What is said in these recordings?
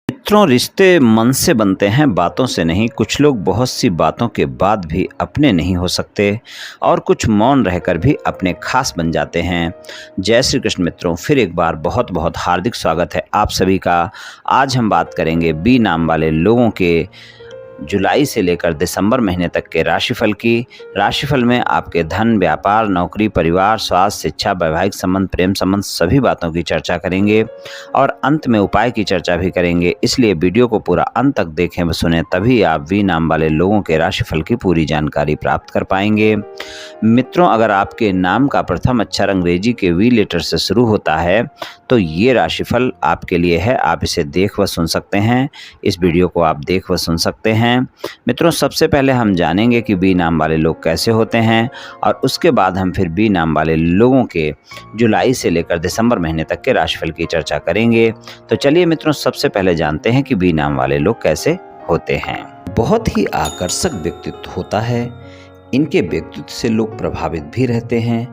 मित्रों, रिश्ते मन से बनते हैं, बातों से नहीं। कुछ लोग बहुत सी बातों के बाद भी अपने नहीं हो सकते और कुछ मौन रहकर भी अपने खास बन जाते हैं। जय श्री कृष्ण मित्रों, फिर एक बार बहुत बहुत हार्दिक स्वागत है आप सभी का। आज हम बात करेंगे बी नाम वाले लोगों के जुलाई से लेकर दिसंबर महीने तक के राशिफल की। राशिफल में आपके धन, व्यापार, नौकरी, परिवार, स्वास्थ्य, शिक्षा, वैवाहिक संबंध, प्रेम संबंध सभी बातों की चर्चा करेंगे और अंत में उपाय की चर्चा भी करेंगे। इसलिए वीडियो को पूरा अंत तक देखें व सुने, तभी आप वी नाम वाले लोगों के राशिफल की पूरी जानकारी प्राप्त कर पाएंगे। मित्रों, अगर आपके नाम का प्रथम अक्षर अंग्रेजी के वी लेटर से शुरू होता है तो ये राशिफल आपके लिए है। आप इसे देख व सुन सकते हैं। इस वीडियो को आप देख व सुन सकते हैं। मित्रों, सबसे पहले हम जानेंगे कि बी नाम वाले लोग कैसे होते हैं और उसके बाद हम फिर बी नाम वाले लोगों के जुलाई से लेकर दिसंबर महीने तक के राशिफल की चर्चा करेंगे। तो चलिए मित्रों, सबसे पहले जानते हैं कि बी नाम वाले लोग कैसे होते हैं। बहुत ही आकर्षक व्यक्तित्व होता है। इनके व्यक्तित्व से लोग प्रभावित भी रहते हैं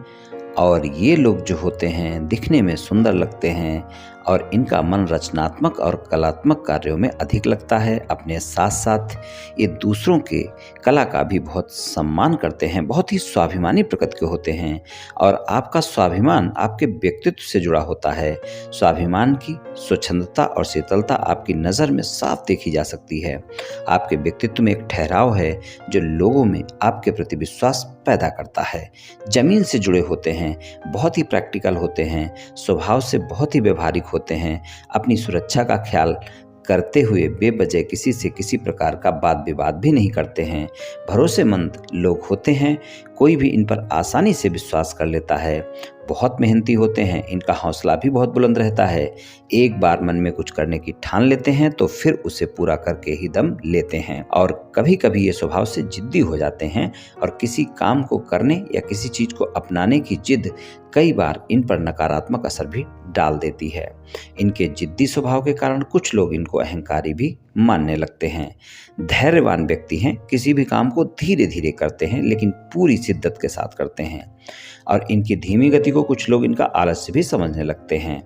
और ये लोग जो होते हैं दिखने में सुंदर लगते हैं और इनका मन रचनात्मक और कलात्मक कार्यों में अधिक लगता है। अपने साथ साथ ये दूसरों के कला का भी बहुत सम्मान करते हैं। बहुत ही स्वाभिमानी प्रकृति के होते हैं और आपका स्वाभिमान आपके व्यक्तित्व से जुड़ा होता है। स्वाभिमान की स्वच्छंदता और शीतलता आपकी नज़र में साफ देखी जा सकती है। आपके व्यक्तित्व में एक ठहराव है जो लोगों में आपके प्रति विश्वास पैदा करता है। जमीन से जुड़े होते हैं, बहुत ही प्रैक्टिकल होते हैं, स्वभाव से बहुत ही व्यवहारिक होते हैं। अपनी सुरक्षा का ख्याल करते हुए बेवजह किसी से किसी प्रकार का वाद विवाद भी नहीं करते हैं। भरोसेमंद लोग होते हैं, कोई भी इन पर आसानी से विश्वास कर लेता है। बहुत मेहनती होते हैं, इनका हौसला भी बहुत बुलंद रहता है। एक बार मन में कुछ करने की ठान लेते हैं तो फिर उसे पूरा करके ही दम लेते हैं और कभी कभी ये स्वभाव से जिद्दी हो जाते हैं और किसी काम को करने या किसी चीज को अपनाने की जिद कई बार इन पर नकारात्मक असर भी डाल देती है। इनके जिद्दी स्वभाव के कारण कुछ लोग इनको अहंकारी भी मानने लगते हैं। धैर्यवान व्यक्ति हैं, किसी भी काम को धीरे धीरे करते हैं लेकिन पूरी शिद्दत के साथ करते हैं और इनकी धीमी गति को कुछ लोग इनका आलस्य भी समझने लगते हैं।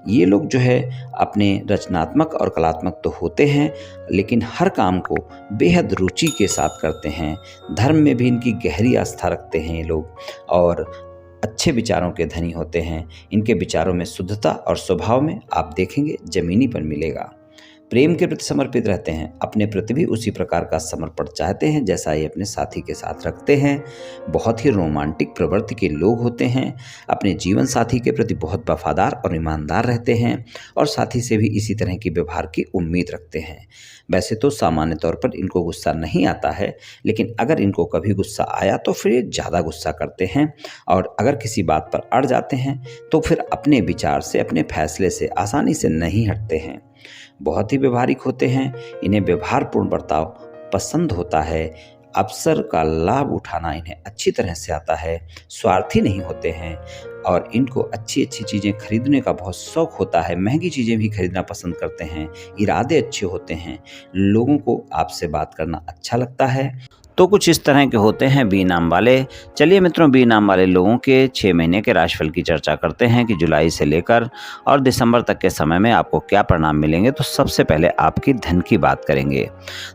ये लोग जो है अपने रचनात्मक और कलात्मक तो होते हैं लेकिन हर काम को बेहद रुचि के साथ करते हैं। धर्म में भी इनकी गहरी आस्था रखते हैं ये लोग और अच्छे विचारों के धनी होते हैं। इनके विचारों में शुद्धता और स्वभाव में आप देखेंगे जमीनीपन मिलेगा। प्रेम के प्रति समर्पित रहते हैं, अपने प्रति भी उसी प्रकार का समर्पण चाहते हैं जैसा ये अपने साथी के साथ रखते हैं। बहुत ही रोमांटिक प्रवृत्ति के लोग होते हैं। अपने जीवन साथी के प्रति बहुत वफादार और ईमानदार रहते हैं और साथी से भी इसी तरह की व्यवहार की उम्मीद रखते हैं। वैसे तो सामान्य तौर पर इनको गुस्सा नहीं आता है, लेकिन अगर इनको कभी गुस्सा आया तो फिर ये ज़्यादा गुस्सा करते हैं और अगर किसी बात पर अड़ जाते हैं तो फिर अपने विचार से, अपने फैसले से आसानी से नहीं हटते हैं। बहुत ही व्यवहारिक होते हैं। इन्हें व्यवहारपूर्ण बर्ताव पसंद होता है। अवसर का लाभ उठाना इन्हें अच्छी तरह से आता है। स्वार्थी नहीं होते हैं और इनको अच्छी अच्छी चीज़ें खरीदने का बहुत शौक होता है। महंगी चीज़ें भी खरीदना पसंद करते हैं। इरादे अच्छे होते हैं। लोगों को आपसे बात करना अच्छा लगता है। तो कुछ इस तरह के होते हैं बी नाम वाले। चलिए मित्रों, बी नाम वाले लोगों के 6 महीने के राशिफल की चर्चा करते हैं कि जुलाई से लेकर और दिसंबर तक के समय में आपको क्या परिणाम मिलेंगे। तो सबसे पहले आपकी धन की बात करेंगे।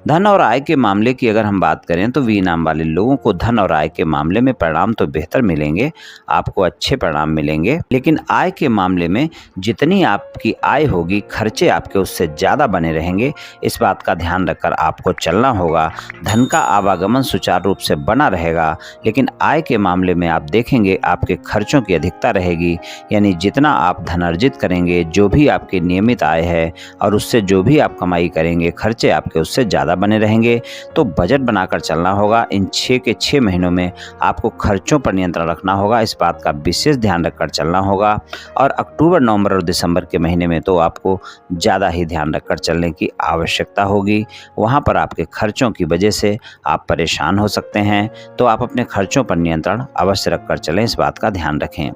धन और आय के मामले की अगर हम बात करें तो बी नाम वाले लोगों को धन और आय के मामले में परिणाम तो बेहतर मिलेंगे, आपको अच्छे परिणाम मिलेंगे। लेकिन आय के मामले में जितनी आपकी आय होगी, खर्चे आपके उससे ज़्यादा बने रहेंगे। इस बात का ध्यान रखकर आपको चलना होगा। धन का आवागमन सुचारू रूप से बना रहेगा, लेकिन आय के मामले में आप देखेंगे आपके खर्चों की अधिकता रहेगी। यानी जितना आप धन अर्जित करेंगे, जो भी आपकी नियमित आय है और उससे जो भी आप कमाई करेंगे, खर्चे आपके उससे ज़्यादा बने रहेंगे। तो बजट बनाकर चलना होगा। इन 6 के 6 महीनों में आपको खर्चों पर नियंत्रण रखना होगा। इस बात का विशेष ध्यान रखकर चलना होगा और अक्टूबर, नवंबर और दिसंबर के महीने में तो आपको ज़्यादा ही ध्यान रखकर चलने की आवश्यकता होगी। वहाँ पर आपके खर्चों की वजह से आप परेशान हो सकते हैं, तो आप अपने खर्चों पर नियंत्रण अवश्य रखकर चलें। इस बात का ध्यान रखें।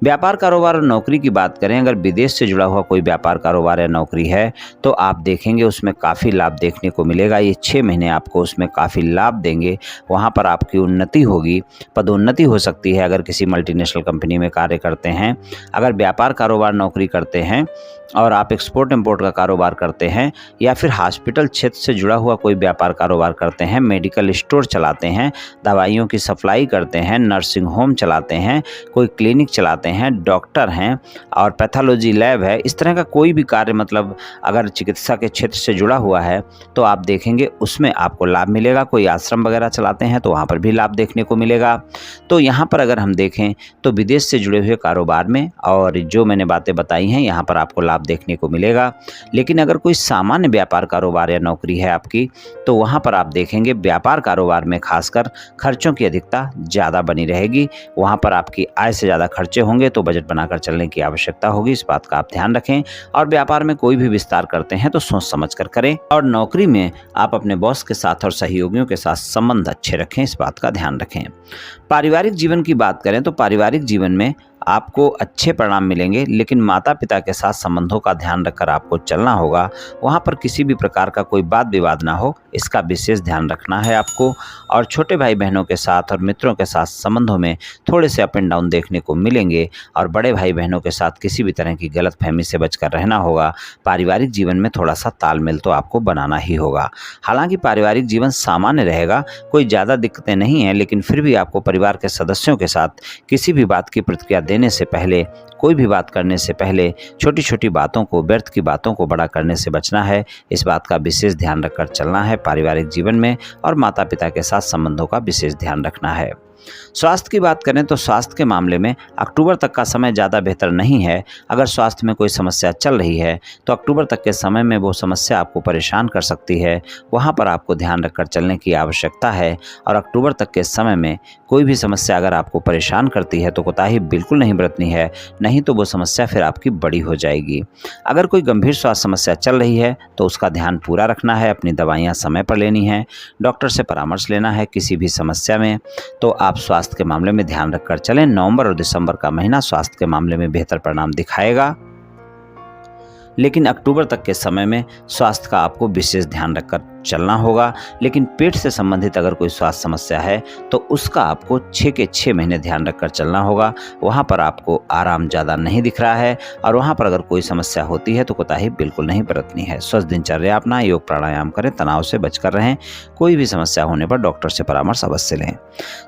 व्यापार, कारोबार और नौकरी की बात करें, अगर विदेश से जुड़ा हुआ कोई व्यापार, कारोबार या नौकरी है तो आप देखेंगे उसमें काफ़ी लाभ देखने को मिलेगा। ये 6 महीने आपको उसमें काफ़ी लाभ देंगे। वहाँ पर आपकी उन्नति होगी, पदोन्नति हो सकती है अगर किसी मल्टीनेशनल कंपनी में कार्य करते हैं। अगर व्यापार, कारोबार, नौकरी करते हैं और आप एक्सपोर्ट इंपोर्ट का कारोबार करते हैं या फिर हॉस्पिटल क्षेत्र से जुड़ा हुआ कोई व्यापार कारोबार करते हैं, मेडिकल स्टोर चलाते हैं, दवाइयों की सप्लाई करते हैं, नर्सिंग होम चलाते हैं, कोई क्लिनिक चलाते हैं, डॉक्टर हैं और पैथोलॉजी लैब है, इस तरह का कोई भी कार्य मतलब अगर चिकित्सा के क्षेत्र से जुड़ा हुआ है तो आप देखेंगे उसमें आपको लाभ मिलेगा। कोई आश्रम वगैरह चलाते हैं तो वहाँ पर भी लाभ देखने को मिलेगा। तो यहाँ पर अगर हम देखें तो विदेश से जुड़े हुए कारोबार में और जो मैंने बातें बताई हैं यहाँ पर आपको लाभ देखने को मिलेगा। लेकिन अगर कोई सामान्य व्यापार कारोबार या नौकरी है आपकी तो वहाँ पर आप देखेंगे व्यापार कारोबार में खासकर खर्चों की अधिकता ज़्यादा बनी रहेगी। वहाँ पर आपकी आय से ज़्यादा खर्चे होंगे तो बजट बनाकर चलने की आवश्यकता होगी, इस बात का आप ध्यान रखें। और व्यापार में कोई भी विस्तार करते हैं तो सोच समझ कर करें। और नौकरी में आप अपने बॉस के साथ और सहयोगियों के साथ संबंध अच्छे रखें, इस बात का ध्यान रखें। पारिवारिक जीवन की बात करें तो पारिवारिक जीवन में आपको अच्छे परिणाम मिलेंगे, लेकिन माता पिता के साथ संबंधों का ध्यान रखकर आपको चलना होगा। वहाँ पर किसी भी प्रकार का कोई वाद विवाद ना हो, इसका विशेष ध्यान रखना है आपको। और छोटे भाई बहनों के साथ और मित्रों के साथ संबंधों में थोड़े से अप एंड डाउन देखने को मिलेंगे और बड़े भाई बहनों के साथ किसी भी तरह की गलतफहमी से बचकर रहना होगा। पारिवारिक जीवन में थोड़ा सा तालमेल तो आपको बनाना ही होगा। हालांकि पारिवारिक जीवन सामान्य रहेगा, कोई ज़्यादा दिक्कतें नहीं हैं, लेकिन फिर भी आपको परिवार के सदस्यों के साथ किसी भी बात की प्रतिक्रिया देने से पहले, कोई भी बात करने से पहले छोटी छोटी बातों को, व्यर्थ की बातों को बड़ा करने से बचना है। इस बात का विशेष ध्यान रखकर चलना है पारिवारिक जीवन में। और माता पिता के साथ संबंधों का विशेष ध्यान रखना है। स्वास्थ्य की बात करें तो स्वास्थ्य के मामले में अक्टूबर तक का समय ज़्यादा बेहतर नहीं है। अगर स्वास्थ्य में कोई समस्या चल रही है तो अक्टूबर तक के समय में वो समस्या आपको परेशान कर सकती है, वहाँ पर आपको ध्यान रखकर चलने की आवश्यकता है। और अक्टूबर तक के समय में कोई भी समस्या अगर आपको परेशान करती है तो कोताही बिल्कुल नहीं बरतनी है, नहीं तो वो समस्या फिर आपकी बड़ी हो जाएगी। अगर कोई गंभीर स्वास्थ्य समस्या चल रही है तो उसका ध्यान पूरा रखना है, अपनी दवाइयाँ समय पर लेनी है, डॉक्टर से परामर्श लेना है किसी भी समस्या में। तो आप स्वास्थ्य के मामले में ध्यान रखकर चलें। नवंबर और दिसंबर का महीना स्वास्थ्य के मामले में बेहतर परिणाम दिखाएगा, लेकिन अक्टूबर तक के समय में स्वास्थ्य का आपको विशेष ध्यान रखकर चलना होगा। लेकिन पेट से संबंधित अगर कोई स्वास्थ्य समस्या है तो उसका आपको 6 के 6 महीने ध्यान रखकर चलना होगा। वहाँ पर आपको आराम ज़्यादा नहीं दिख रहा है और वहाँ पर अगर कोई समस्या होती है तो कोताही बिल्कुल नहीं बरतनी है। स्वस्थ दिनचर्या अपना, योग प्राणायाम करें, तनाव से बचकर रहें। कोई भी समस्या होने पर डॉक्टर से परामर्श अवश्य लें।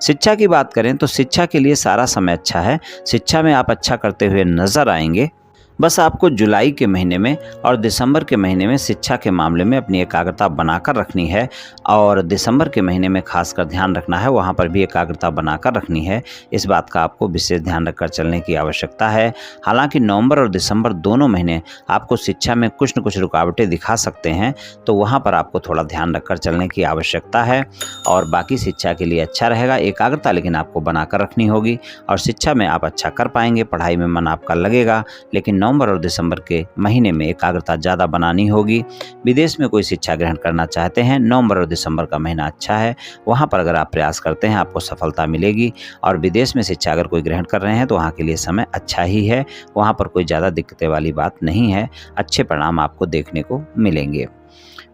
शिक्षा की बात करें तो शिक्षा के लिए सारा समय अच्छा है। शिक्षा में आप अच्छा करते हुए नजर आएंगे। बस आपको जुलाई के महीने में और दिसंबर के महीने में शिक्षा के मामले में अपनी एकाग्रता बनाकर रखनी है। और दिसंबर के महीने में खासकर ध्यान रखना है, वहाँ पर भी एकाग्रता बनाकर रखनी है। इस बात का आपको विशेष ध्यान रखकर चलने की आवश्यकता है। हालांकि नवंबर और दिसंबर दोनों महीने आपको शिक्षा में कुछ न कुछ रुकावटें दिखा सकते हैं, तो वहाँ पर आपको थोड़ा ध्यान रखकर चलने की आवश्यकता है। और बाकी शिक्षा के लिए अच्छा रहेगा। एकाग्रता लेकिन आपको बनाकर रखनी होगी और शिक्षा में आप अच्छा कर पाएंगे, पढ़ाई में मन आपका लगेगा। लेकिन नवंबर और दिसंबर के महीने में एकाग्रता ज़्यादा बनानी होगी। विदेश में कोई शिक्षा ग्रहण करना चाहते हैं, नवंबर और दिसंबर का महीना अच्छा है। वहाँ पर अगर आप प्रयास करते हैं आपको सफलता मिलेगी। और विदेश में शिक्षा अगर कोई ग्रहण कर रहे हैं तो वहाँ के लिए समय अच्छा ही है। वहाँ पर कोई ज़्यादा दिक्कतें वाली बात नहीं है, अच्छे परिणाम आपको देखने को मिलेंगे।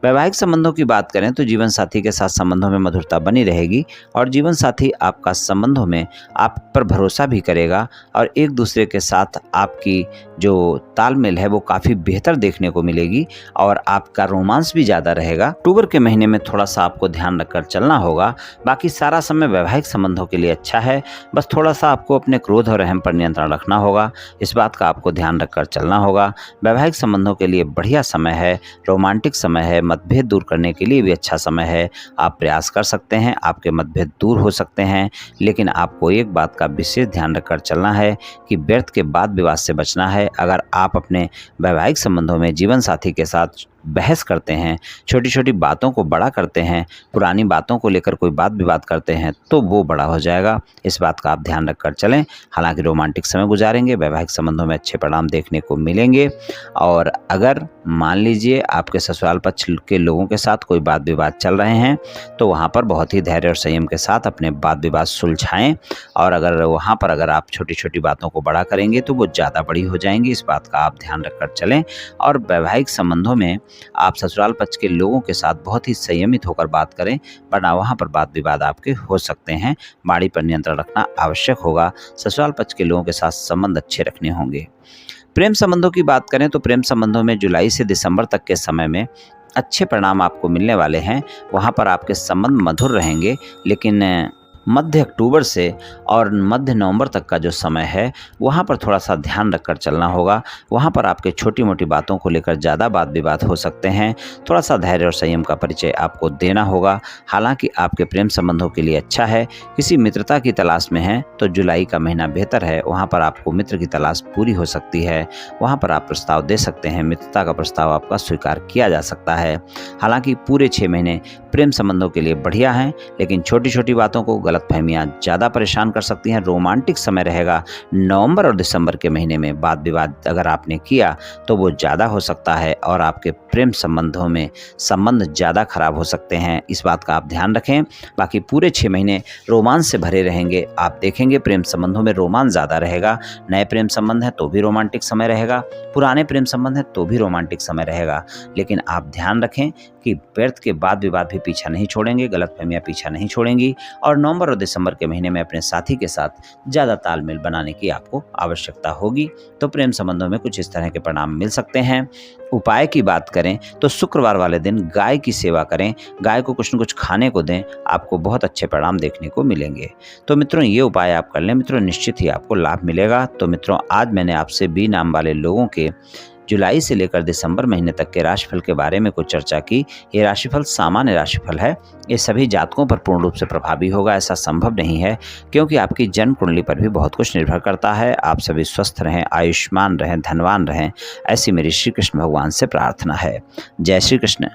वैवाहिक संबंधों की बात करें तो जीवन साथी के साथ संबंधों में मधुरता बनी रहेगी और जीवन साथी आपका संबंधों में आप पर भरोसा भी करेगा और एक दूसरे के साथ आपकी जो तालमेल है वो काफ़ी बेहतर देखने को मिलेगी और आपका रोमांस भी ज़्यादा रहेगा। अक्टूबर के महीने में थोड़ा सा आपको ध्यान रखकर चलना होगा। बाकी सारा समय वैवाहिक संबंधों के लिए अच्छा है। बस थोड़ा सा आपको अपने क्रोध और अहम पर नियंत्रण रखना होगा, इस बात का आपको ध्यान रखकर चलना होगा। वैवाहिक संबंधों के लिए बढ़िया समय है, रोमांटिक समय है, मतभेद दूर करने के लिए भी अच्छा समय है। आप प्रयास कर सकते हैं, आपके मतभेद दूर हो सकते हैं। लेकिन आपको एक बात का विशेष ध्यान रखकर चलना है कि व्यर्थ के वाद विवाद से बचना है। अगर आप अपने वैवाहिक संबंधों में जीवन साथी के साथ बहस करते हैं, छोटी छोटी बातों को बड़ा करते हैं, पुरानी बातों को लेकर कोई बात विवाद करते हैं तो वो बड़ा हो जाएगा। इस बात का आप ध्यान रखकर चलें। हालांकि रोमांटिक समय गुजारेंगे, वैवाहिक संबंधों में अच्छे परिणाम देखने को मिलेंगे। और अगर मान लीजिए आपके ससुराल पक्ष के लोगों के साथ कोई बात विवाद चल रहे हैं तो वहाँ पर बहुत ही धैर्य और संयम के साथ अपने वाद विवाद सुलझाएं। और अगर वहाँ पर अगर आप छोटी छोटी बातों को बड़ा करेंगे तो वो ज़्यादा बड़ी हो जाएंगी। इस बात का आप ध्यान रखकर चलें। और वैवाहिक संबंधों में आप ससुराल पक्ष के लोगों के साथ बहुत ही संयमित होकर बात करें, वरना वहाँ पर वाद विवाद आपके हो सकते हैं। वाणी पर नियंत्रण रखना आवश्यक होगा। ससुराल पक्ष के लोगों के साथ संबंध अच्छे रखने होंगे। प्रेम संबंधों की बात करें तो प्रेम संबंधों में जुलाई से दिसंबर तक के समय में अच्छे परिणाम आपको मिलने वाले हैं। वहाँ पर आपके संबंध मधुर रहेंगे, लेकिन मध्य अक्टूबर से और मध्य नवंबर तक का जो समय है वहाँ पर थोड़ा सा ध्यान रखकर चलना होगा। वहाँ पर आपके छोटी मोटी बातों को लेकर ज़्यादा वाद विवाद हो सकते हैं। थोड़ा सा धैर्य और संयम का परिचय आपको देना होगा। हालांकि आपके प्रेम संबंधों के लिए अच्छा है। किसी मित्रता की तलाश में हैं तो जुलाई का महीना बेहतर है। वहाँ पर आपको मित्र की तलाश पूरी हो सकती है। वहाँ पर आप प्रस्ताव दे सकते हैं। मित्रता का प्रस्ताव आपका स्वीकार किया जा सकता है। हालांकि पूरे 6 महीने प्रेम संबंधों के लिए बढ़िया हैं, लेकिन छोटी छोटी बातों को गलतफहमियां ज़्यादा परेशान कर सकती हैं। रोमांटिक समय रहेगा नवंबर और दिसंबर के महीने में। वाद विवाद अगर आपने किया तो वो ज़्यादा हो सकता है और आपके प्रेम संबंधों में संबंध ज़्यादा खराब हो सकते हैं। इस बात का आप ध्यान रखें। बाकी पूरे 6 महीने रोमांस से भरे रहेंगे। आप देखेंगे प्रेम संबंधों में रोमांस ज़्यादा रहेगा। नए प्रेम संबंध है तो भी रोमांटिक समय रहेगा, पुराने प्रेम संबंध है तो भी रोमांटिक समय रहेगा। लेकिन आप ध्यान रखें कि व्यर्थ के वाद विवाद भी पीछा नहीं छोड़ेंगे, गलतफहमियां पीछा नहीं छोड़ेंगी और नवंबर और दिसंबर के महीने में अपने साथी के साथ ज़्यादा तालमेल बनाने की आपको आवश्यकता होगी। तो प्रेम संबंधों में कुछ इस तरह के परिणाम मिल सकते हैं। उपाय की बात करें तो शुक्रवार वाले दिन गाय की सेवा करें, गाय को कुछ न कुछ खाने को दें, आपको बहुत अच्छे परिणाम देखने को मिलेंगे। तो मित्रों, ये उपाय आप कर लें मित्रों, निश्चित ही आपको लाभ मिलेगा। तो मित्रों, आज मैंने आपसे बी नाम वाले लोगों के जुलाई से लेकर दिसंबर महीने तक के राशिफल के बारे में कुछ चर्चा की। ये राशिफल सामान्य राशिफल है। ये सभी जातकों पर पूर्ण रूप से प्रभावी होगा ऐसा संभव नहीं है, क्योंकि आपकी जन्म कुंडली पर भी बहुत कुछ निर्भर करता है। आप सभी स्वस्थ रहें, आयुष्मान रहें, धनवान रहें, ऐसी मेरी श्री कृष्ण भगवान से प्रार्थना है। जय श्री कृष्ण।